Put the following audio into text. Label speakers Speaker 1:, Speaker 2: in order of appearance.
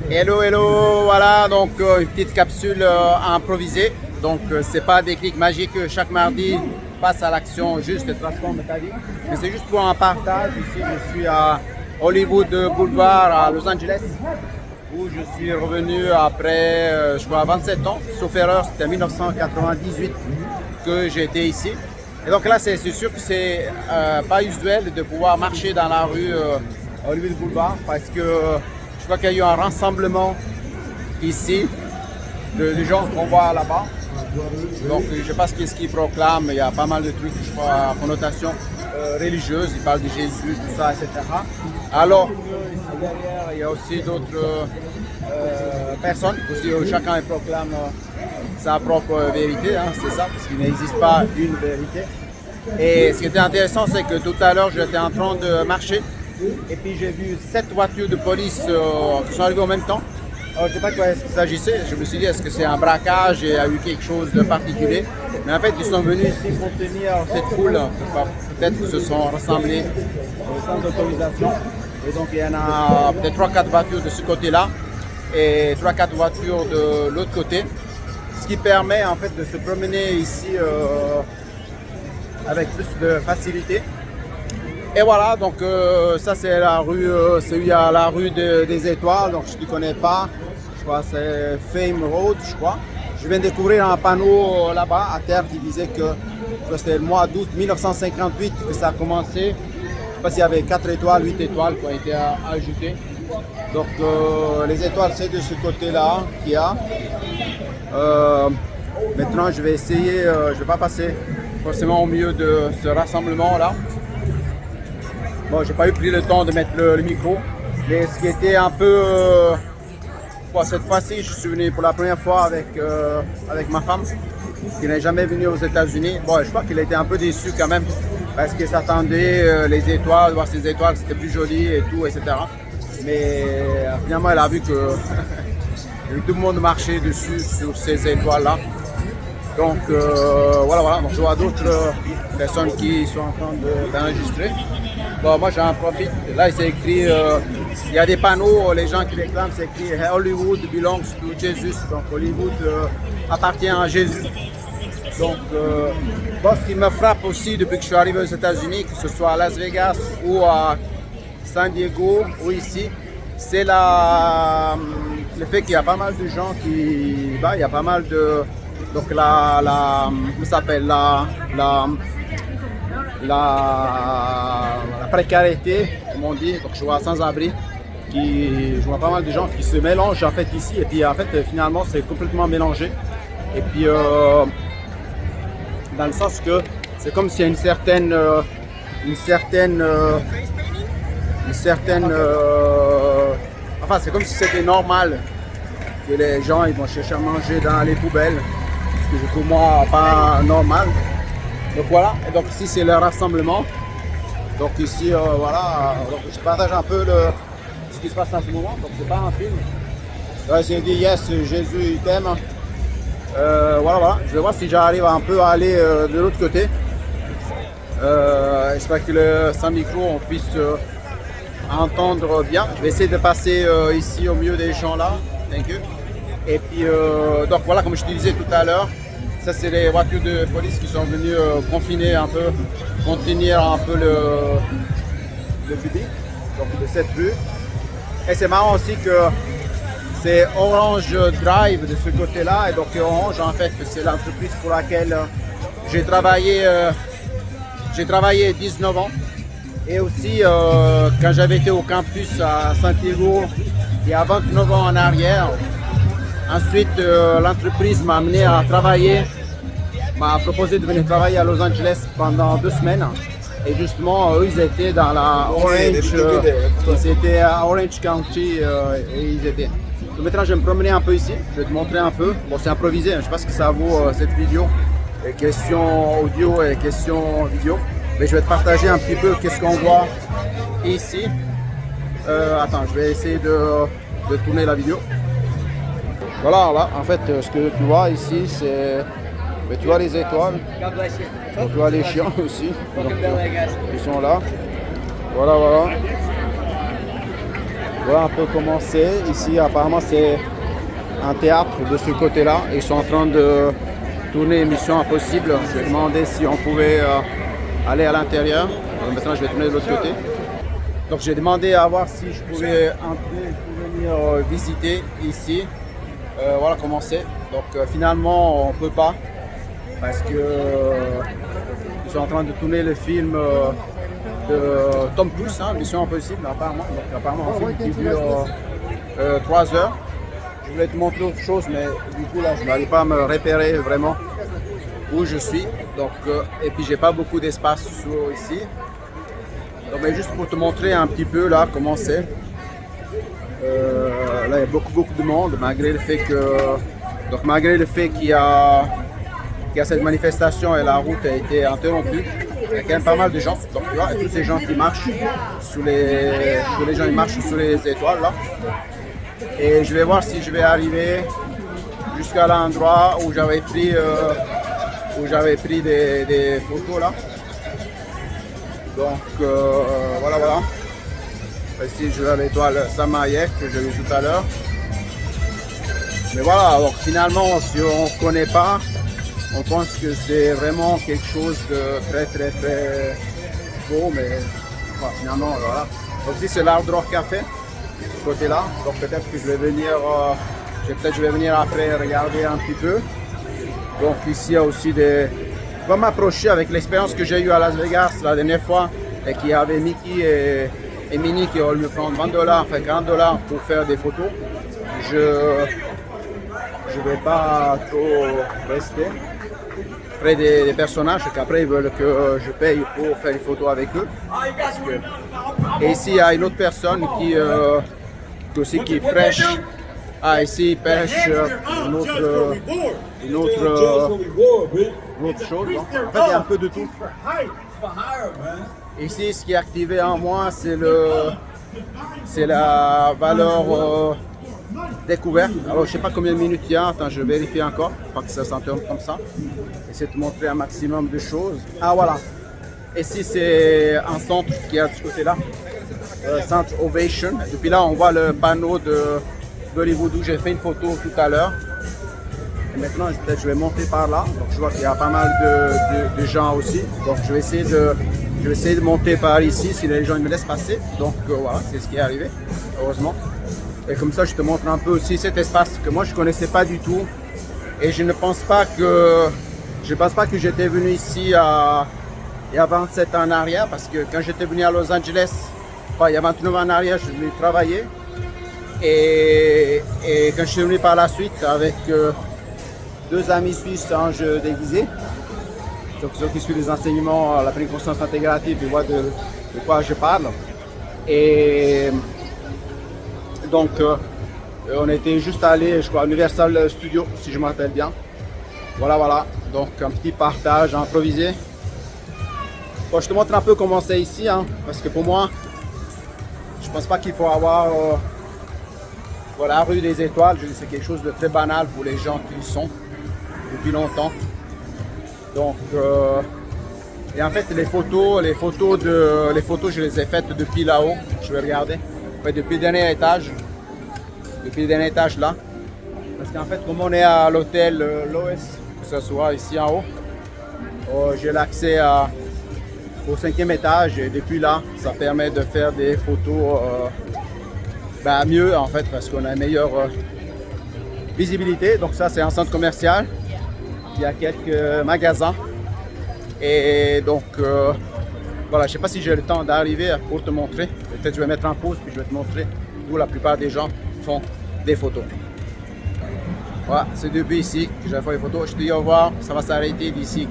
Speaker 1: Hello, hello, voilà, donc une petite capsule improvisée. Donc c'est pas des clics magiques, chaque mardi passe à l'action juste et transforme ta vie. Mais c'est juste pour un partage. Ici je suis à Hollywood Boulevard à Los Angeles où je suis revenu après, je crois, 27 ans. Sauf erreur, c'était en 1998 que j'ai été ici. Et donc là, c'est sûr que c'est pas usuel de pouvoir marcher dans la rue Hollywood Boulevard parce que je crois qu'il y a eu un rassemblement ici de gens qu'on voit là-bas. Donc je ne sais pas ce qu'ils proclament, il y a pas mal de trucs, je crois, à connotation religieuse, ils parlent de Jésus, tout ça, etc. Alors ici derrière, il y a aussi d'autres personnes, aussi, chacun proclame sa propre vérité, hein, c'est ça, parce qu'il n'existe pas une vérité. Et ce qui était intéressant, c'est que tout à l'heure, j'étais en train de marcher et puis j'ai vu 7 voitures de police qui sont arrivées en même temps. Alors, je ne sais pas de quoi il s'agissait, je me suis dit est-ce que c'est un braquage et il y a eu quelque chose de particulier. Mais en fait, ils sont venus ici contenir cette foule, peut-être qu'ils se sont rassemblés sans autorisation. Et donc il y en a peut-être 3-4 voitures de ce côté-là et 3-4 voitures de l'autre côté. Ce qui permet en fait de se promener ici avec plus de facilité. Et voilà, donc ça c'est la rue, il y a la rue des Étoiles, donc je ne connais pas, je crois c'est Fame Road, je crois. Je viens de découvrir un panneau là-bas à terre qui disait que c'était le mois d'août 1958 que ça a commencé. Je ne sais pas s'il y avait 4 étoiles, 8 étoiles qui ont été ajoutées. Donc les étoiles c'est de ce côté-là qu'il y a. Maintenant je vais essayer, je ne vais pas passer forcément au milieu de ce rassemblement-là. Bon, j'ai pas eu pris le temps de mettre le micro, mais ce qui était un peu... cette fois-ci, je suis venu pour la première fois avec ma femme, qui n'est jamais venue aux États-Unis. Bon, je crois qu'il était un peu déçu quand même, parce qu'il s'attendait les étoiles, voir ces étoiles, c'était plus joli et tout, etc. Mais finalement, elle a vu que tout le monde marchait dessus, sur ces étoiles-là. Donc voilà, donc je vois d'autres personnes qui sont en train d'enregistrer. Bon, moi j'en profite, là c'est écrit, il y a des panneaux, les gens qui réclament, c'est écrit Hollywood belongs to Jesus, donc Hollywood appartient à Jésus. Donc ce qui me frappe aussi depuis que je suis arrivé aux États-Unis, que ce soit à Las Vegas ou à San Diego ou ici, c'est le fait qu'il y a pas mal de gens il y a pas mal de... Donc comment ça s'appelle, la précarité, comme on dit, donc je vois sans-abri, je vois pas mal de gens qui se mélangent en fait ici, et puis en fait finalement c'est complètement mélangé. Et puis dans le sens que c'est comme s'il y a enfin c'est comme si c'était normal que les gens ils vont chercher à manger dans les poubelles, ce que je trouve moi pas normal. Donc voilà, et donc ici c'est le rassemblement. Donc ici voilà, donc je partage un peu ce qui se passe en ce moment, donc c'est pas un film. Là j'ai dit yes, Jésus il t'aime. Voilà, je vais voir si j'arrive un peu à aller de l'autre côté. J'espère que sans micro on puisse entendre bien. Je vais essayer de passer ici au milieu des gens là. Thank you. Et puis donc voilà, comme je te disais tout à l'heure, ça c'est les voitures de police qui sont venues contenir un peu le public donc de cette rue. Et c'est marrant aussi que c'est Orange Drive de ce côté-là, et donc Orange en fait c'est l'entreprise pour laquelle j'ai travaillé 19 ans. Et aussi quand j'avais été au campus à Santiago il y a 29 ans en arrière. Ensuite l'entreprise m'a amené à travailler, m'a proposé de venir travailler à Los Angeles pendant 2 semaines. Et justement, eux, ils étaient dans la Orange, ils étaient à Orange County et ils étaient. Donc maintenant, je vais me promener un peu ici, je vais te montrer un peu. Bon, c'est improvisé, je ne sais pas ce que ça vaut cette vidéo, et questions audio et questions vidéo. Mais je vais te partager un petit peu qu'est-ce qu'on voit ici. Attends, je vais essayer de tourner la vidéo. Voilà, là, en fait, ce que tu vois ici, c'est... Tu vois les étoiles, donc, tu vois les chiens aussi, donc, ils sont là. Voilà. Voilà un peu comment c'est. Ici, apparemment, c'est un théâtre de ce côté-là. Ils sont en train de tourner Mission Impossible. Je vais demander si on pouvait aller à l'intérieur. Maintenant, je vais tourner de l'autre côté. Donc, j'ai demandé à voir si je pouvais entrer pour venir visiter ici. Voilà comment c'est. Donc, finalement, on ne peut pas parce que ils sont en train de tourner le film de Tom Cruise, hein, Mission Impossible, apparemment. Donc, apparemment, un film qui dure 3 heures. Je voulais te montrer autre chose, mais du coup, là, je n'arrive pas à me repérer vraiment où je suis. Donc, et puis, j'ai pas beaucoup d'espace ici. Donc, mais juste pour te montrer un petit peu là comment c'est. Là, il y a beaucoup de monde, malgré le fait qu'il y a cette manifestation et la route a été interrompue. Il y a quand même pas mal de gens. Donc, tu vois, et tous ces gens qui marchent tous les gens ils marchent sous les étoiles là. Et je vais voir si je vais arriver jusqu'à l'endroit où j'avais pris des photos là. Donc voilà. Ici je vais à l'étoile Samayek que j'ai vu tout à l'heure. Mais voilà, alors finalement si on ne connaît pas, on pense que c'est vraiment quelque chose de très beau, mais enfin, finalement voilà. Donc ici c'est l'Hard Rock Café, ce côté-là. Donc peut-être que je vais venir après regarder un petit peu. Donc ici il y a aussi des... Je vais m'approcher avec l'expérience que j'ai eue à Las Vegas la dernière fois et qu'il y avait Mickey et Minnie qui veulent me prendre $20, enfin $40 pour faire des photos. Je ne vais pas trop rester près des personnages qu'après ils veulent que je paye pour faire des photos avec eux. Et ici il y a une autre personne qui prêche. Ah, ici il pêche une autre chose. En fait, il y a un peu de tout. Ici, ce qui est activé en moi, c'est la valeur découverte. Alors, je ne sais pas combien de minutes il y a. Attends, je vérifie encore. Pas que ça s'interrompe comme ça. Essayer de te montrer un maximum de choses. Ah, voilà. Ici, c'est un centre qui est de ce côté-là. Centre Ovation. Depuis là, on voit le panneau d'Hollywood où j'ai fait une photo tout à l'heure. Et maintenant, peut-être je vais monter par là. Donc, je vois qu'il y a pas mal de gens aussi. Donc, je vais essayer de monter par ici si les gens me laissent passer. Donc, voilà, c'est ce qui est arrivé, heureusement. Et comme ça, je te montre un peu aussi cet espace que moi, je ne connaissais pas du tout. Et je ne pense pas que j'étais venu ici il y a 27 ans en arrière. Parce que quand j'étais venu à Los Angeles, enfin, il y a 29 ans en arrière, je suis venu travailler. Et quand je suis venu par la suite avec 2 amis suisses en jeu déguisé, donc ceux qui suivent les enseignements à la pleine conscience intégrative, ils voient de quoi je parle. Et donc on était juste allé, je crois, à Universal Studios, si je me rappelle bien. Voilà, donc un petit partage improvisé. Bon, je te montre un peu comment c'est ici, hein, parce que pour moi, je pense pas qu'il faut avoir la rue des étoiles. C'est quelque chose de très banal pour les gens qui y sont depuis longtemps. Donc, et en fait, les photos, je les ai faites depuis là-haut. Je vais regarder. En fait, depuis le dernier étage là. Parce qu'en fait, comme on est à l'hôtel Lois, que ce soit ici en haut, j'ai l'accès au 5e étage et depuis là, ça permet de faire des photos mieux en fait, parce qu'on a une meilleure visibilité. Donc ça, c'est un centre commercial. Il y a quelques magasins. Et donc, voilà, je ne sais pas si j'ai le temps d'arriver pour te montrer. Peut-être je vais mettre en pause puis je vais te montrer où la plupart des gens font des photos. Voilà, c'est depuis ici que je vais faire les photos. Je te dis au revoir. Ça va s'arrêter d'ici